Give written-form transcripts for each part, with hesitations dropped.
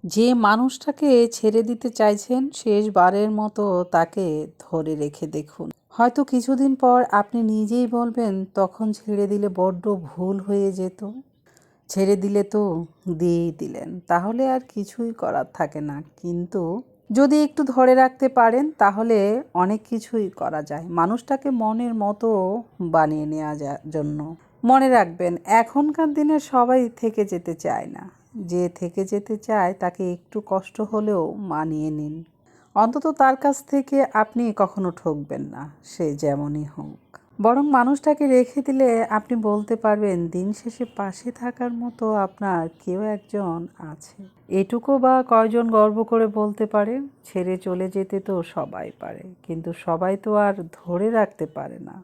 যে মানুষটাকে ছেড়ে দিতে চাইছেন শেষবারের মতো তাকে ধরে রেখে দেখুন। হয়তো কিছুদিন পর আপনি নিজেই বলবেন, তখন ছেড়ে দিলে বড্ড ভুল হয়ে যেত। ছেড়ে দিলে তো দিয়েই দিলেন, তাহলে আর কিছুই করার থাকে না। কিন্তু যদি একটু ধরে রাখতে পারেন তাহলে অনেক কিছুই করা যায় মানুষটাকে মনের মতো বানিয়ে নেওয়া জন্য। মনে রাখবেন, এখনকার দিনে সবাই থেকে যেতে চায় না। যে থেকে যেতে চায় তাকে একটু কষ্ট হলেও মানিয়ে নিন। অন্তত তার কাছ থেকে আপনি কখনো ঠকবেন না, সে যেমনই হোক। বরং মানুষটাকে রেখে দিলে আপনি বলতে পারবেন দিন শেষে পাশে থাকার মতো আপনার কেউ একজন আছে। এটুকু বা কয়জন গর্ব করে বলতে পারে? ছেড়ে চলে যেতে তো সবাই পারে, কিন্তু সবাই তো আর ধরে রাখতে পারে না।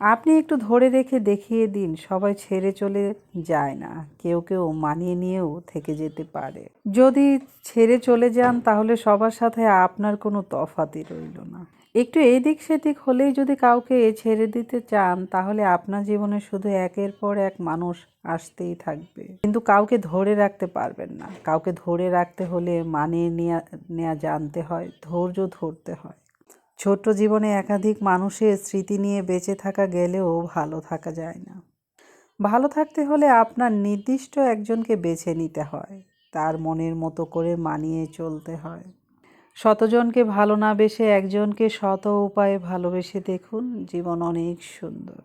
আপনি একটু ধরে রেখে দেখিয়ে দিন, সবাই ছেড়ে চলে যায় না, কেউ কেউ মানিয়ে নিয়েও থেকে যেতে পারে। যদি ছেড়ে চলে যান তাহলে সবার সাথে আপনার কোনো তফাতই রইল না। একটু এদিক সেদিক হলেই যদি কাউকে ছেড়ে দিতে চান তাহলে আপনার জীবনে শুধু একের পর এক মানুষ আসতেই থাকবে, কিন্তু কাউকে ধরে রাখতে পারবেন না। কাউকে ধরে রাখতে হলে মানিয়ে নেওয়া জানতে হয়, ধৈর্য ধরতে হয়। ছোট্ট জীবনে একাধিক মানুষের স্মৃতি নিয়ে বেঁচে থাকা গেলেও ভালো থাকা যায় না। ভালো থাকতে হলে আপনার নির্দিষ্ট একজনকে বেছে নিতে হয়, তার মনের মতো করে মানিয়ে চলতে হয়। শতজনকে ভালো না বেসে একজনকে শত উপায়ে ভালোবেসে দেখুন, জীবন অনেক সুন্দর।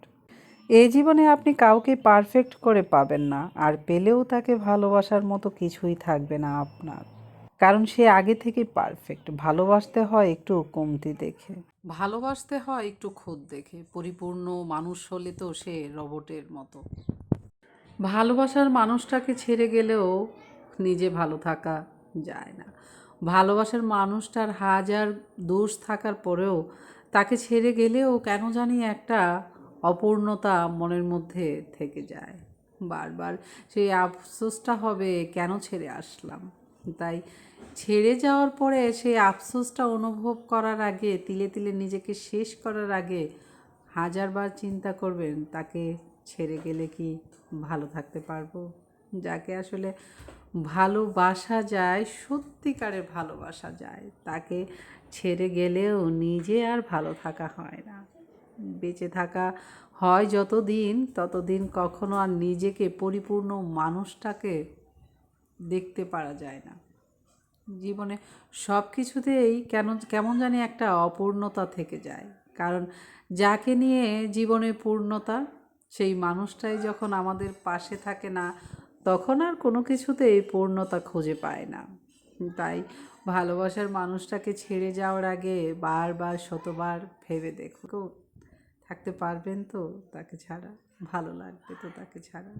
এই জীবনে আপনি কাউকে পারফেক্ট করে পাবেন না, আর পেলেও তাকে ভালোবাসার মতো কিছুই থাকবে না আপনার, কারণ সে আগে থেকেই পারফেক্ট। ভালোবাসতে হয় একটু কমতি দেখে, ভালোবাসতে হয় একটু খুঁত দেখে। পরিপূর্ণ মানুষ হলে তো সে রোবটের মতো। ভালোবাসার মানুষটাকে ছেড়ে গেলেও নিজে ভালো থাকা যায় না। ভালোবাসার মানুষটার হাজার দোষ থাকার পরেও তাকে ছেড়ে গেলেও কেন জানি একটা অপূর্ণতা মনের মধ্যে থেকে যায়। বারবার সেই আফসোসটা হবে, কেন ছেড়ে আসলাম। তাই ছেড়ে যাওয়ার পরে সেই আফসোসটা অনুভব করার আগে, তিলে তিলে নিজেকে শেষ করার আগে হাজারবার চিন্তা করবেন, তাকে ছেড়ে গেলে কি ভালো থাকতে পারবো। যাকে আসলে ভালোবাসা যায়, সত্যিকারের ভালোবাসা যায়, তাকে ছেড়ে গেলেও নিজে আর ভালো থাকা হয় না। বেঁচে থাকা হয় যতদিন, ততদিন কখনো আর নিজেকে পরিপূর্ণ মানুষটাকে দেখতে পারা যায় না। জীবনে সব কিছুতেই কেমন জানি একটা অপূর্ণতা থেকে যায়, কারণ যাকে নিয়ে জীবনে পূর্ণতা, সেই মানুষটাই যখন আমাদের পাশে থাকে না, তখন আর কোনো কিছুতেই পূর্ণতা খুঁজে পায় না। তাই ভালোবাসার মানুষটাকে ছেড়ে যাওয়ার আগে বারবার শতবার ভেবে দেখো, থাকতে পারবেন তো তাকে ছাড়া, ভালো লাগবে তো তাকে ছাড়া।